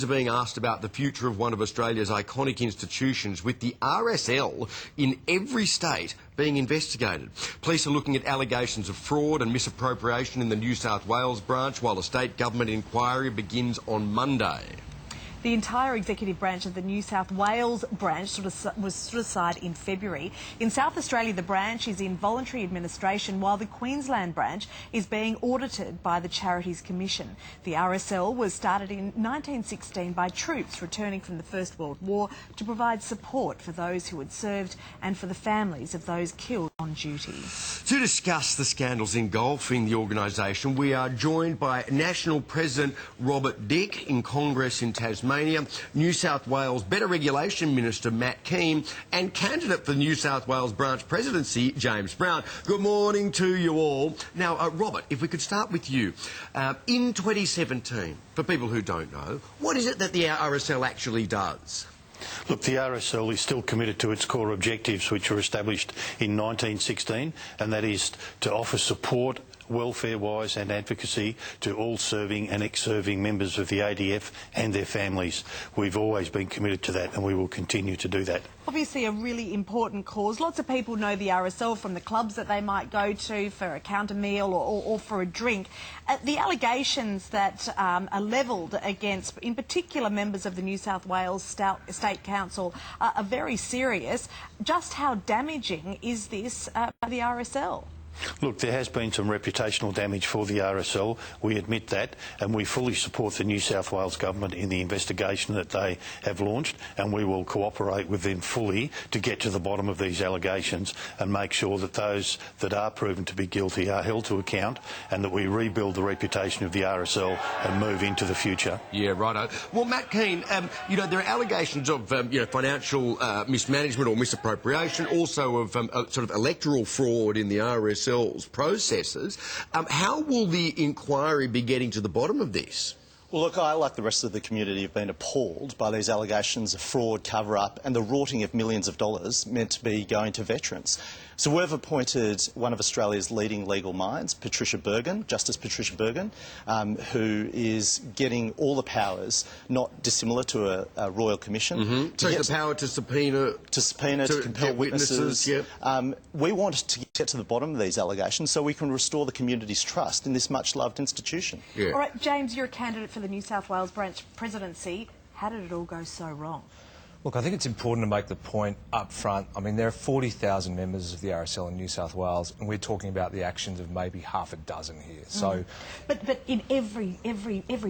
Are being asked about the future of one of Australia's iconic institutions, with the RSL in every state being investigated. Police are looking at allegations of fraud and misappropriation in the New South Wales branch, while a state government inquiry begins on Monday. The entire executive branch of the New South Wales branch was set aside in February. In South Australia, the branch is in voluntary administration, while the Queensland branch is being audited by the Charities Commission. The RSL was started in 1916 by troops returning from the First World War to provide support for those who had served and for the families of those killed on duty. To discuss the scandals engulfing the organisation, we are joined by National President Robert Dick in Congress in Tasmania, New South Wales Better Regulation Minister Matt Kean, and candidate for the New South Wales branch presidency, James Brown. Good morning to you all. Now, Robert, if we could start with you. In 2017, for people who don't know, what is it that the RSL actually does? Look, the RSL is still committed to its core objectives, which were established in 1916, and that is to offer support, welfare-wise and advocacy to all serving and ex-serving members of the ADF and their families. We've always been committed to that, and we will continue to do that. Obviously a really important cause. Lots of people know the RSL from the clubs that they might go to for a counter meal or for a drink. The allegations that are levelled against, in particular, members of the New South Wales State Council are very serious. Just how damaging is this by the RSL? Look, there has been some reputational damage for the RSL. We admit that, and we fully support the New South Wales Government in the investigation that they have launched, and we will cooperate with them fully to get to the bottom of these allegations and make sure that those that are proven to be guilty are held to account, and that we rebuild the reputation of the RSL and move into the future. Yeah, righto. Well, Matt Kean, you know, there are allegations of financial mismanagement or misappropriation, also of sort of electoral fraud in the RSL processes. How will the inquiry be getting to the bottom of this? Well, look, I, like the rest of the community, have been appalled by these allegations of fraud, cover-up and the rorting of millions of dollars meant to be going to veterans. So we've appointed one of Australia's leading legal minds, Patricia Bergen, Justice Patricia Bergen, who is getting all the powers not dissimilar to a royal commission. So the power to subpoena... To compel witnesses. Yep. We want to get to the bottom of these allegations so we can restore the community's trust in this much-loved institution. Yeah. All right, James, you're a candidate for the New South Wales branch presidency. How did it all go so wrong? Look, I think it's important to make the point up front. I mean, there are 40,000 members of the RSL in New South Wales, and we're talking about the actions of maybe half a dozen here. So, but in every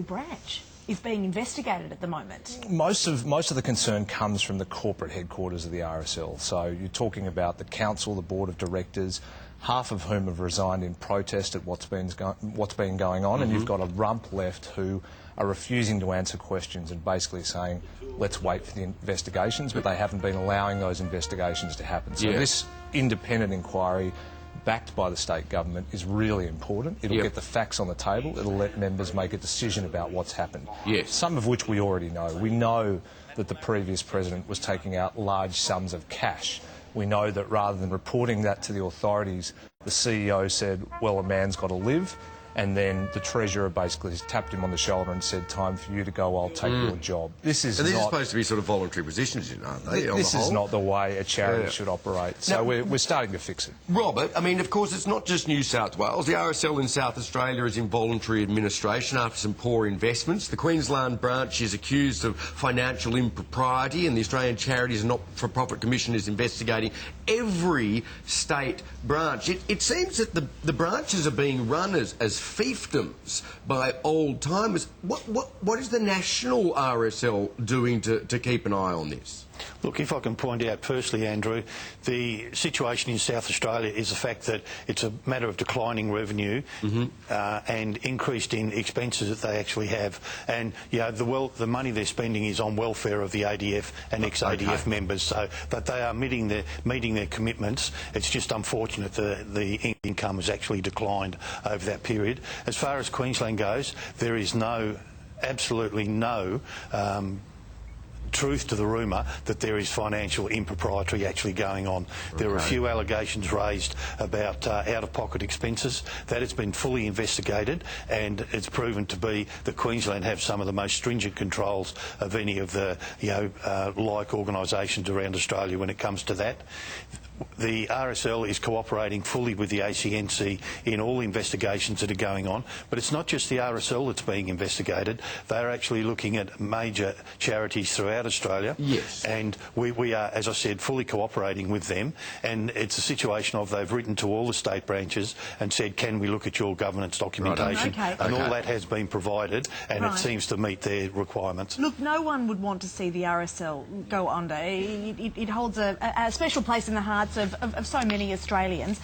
branch is being investigated at the moment. Most of the concern comes from the corporate headquarters of the RSL. So you're talking about the council, the board of directors, half of whom have resigned in protest at what's been going on, and you've got a rump left who are refusing to answer questions and basically saying, let's wait for the investigations, but they haven't been allowing those investigations to happen. So this independent inquiry, backed by the state government, is really important. It'll get the facts on the table. It'll let members make a decision about what's happened. Some of which we already know. We know that the previous president was taking out large sums of cash. We know that rather than reporting that to the authorities, the CEO said, well, a man's got to live. And then the Treasurer basically tapped him on the shoulder and said, time for you to go, I'll take your job. This is these are supposed to be sort of voluntary positions, aren't they? This is not the way a charity should operate. So now, we're starting to fix it. Robert, I mean, of course, it's not just New South Wales. The RSL in South Australia is in voluntary administration after some poor investments. The Queensland branch is accused of financial impropriety, and the Australian Charities and Not-for-Profit Commission is investigating every state branch. It seems that the branches are being run as fiefdoms by old-timers. What is the national RSL doing to keep an eye on this? Look, if I can point out firstly, Andrew, the situation in South Australia is the fact that it's a matter of declining revenue and increased in expenses that they actually have. And, you know, the money they're spending is on welfare of the ADF and ex-ADF members, so that they are meeting their commitments. It's just unfortunate the income has actually declined over that period. As far as Queensland goes, there is absolutely no truth to the rumour that there is financial impropriety actually going on. There are a few allegations raised about out-of-pocket expenses. That has been fully investigated, and it's proven to be that Queensland have some of the most stringent controls of any of the like organisations around Australia when it comes to that. The RSL is cooperating fully with the ACNC in all investigations that are going on, but it's not just the RSL that's being investigated. They're actually looking at major charities throughout Australia. Yes. And we are, as I said, fully cooperating with them, and it's a situation of they've written to all the state branches and said, can we look at your governance documentation? Right. Okay. And all that has been provided, and Right. it seems to meet their requirements. Look, no one would want to see the RSL go under. It holds a special place in the hearts of so many Australians.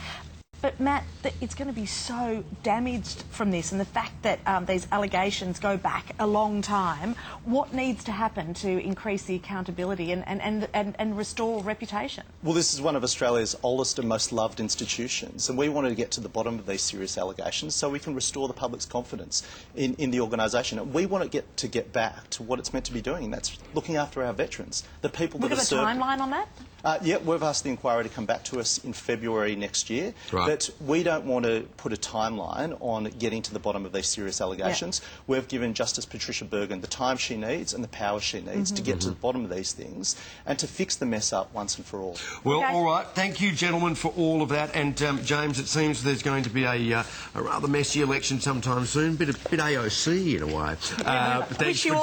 But Matt, it's going to be so damaged from this, and the fact that these allegations go back a long time. What needs to happen to increase the accountability and restore reputation? Well, this is one of Australia's oldest and most loved institutions, and we wanted to get to the bottom of these serious allegations so we can restore the public's confidence in the organisation. And we want to get back to what it's meant to be doing, and that's looking after our veterans, the people Look that at are a served. timeline on that. Yeah, we've asked the inquiry to come back to us in February next year. Right. But we don't want to put a timeline on getting to the bottom of these serious allegations. Yeah. We've given Justice Patricia Bergen the time she needs and the power she needs to get to the bottom of these things and to fix the mess up once and for all. Well, Okay. all right. Thank you, gentlemen, for all of that. And, James, it seems there's going to be a rather messy election sometime soon. Bit AOC in a way. Wish you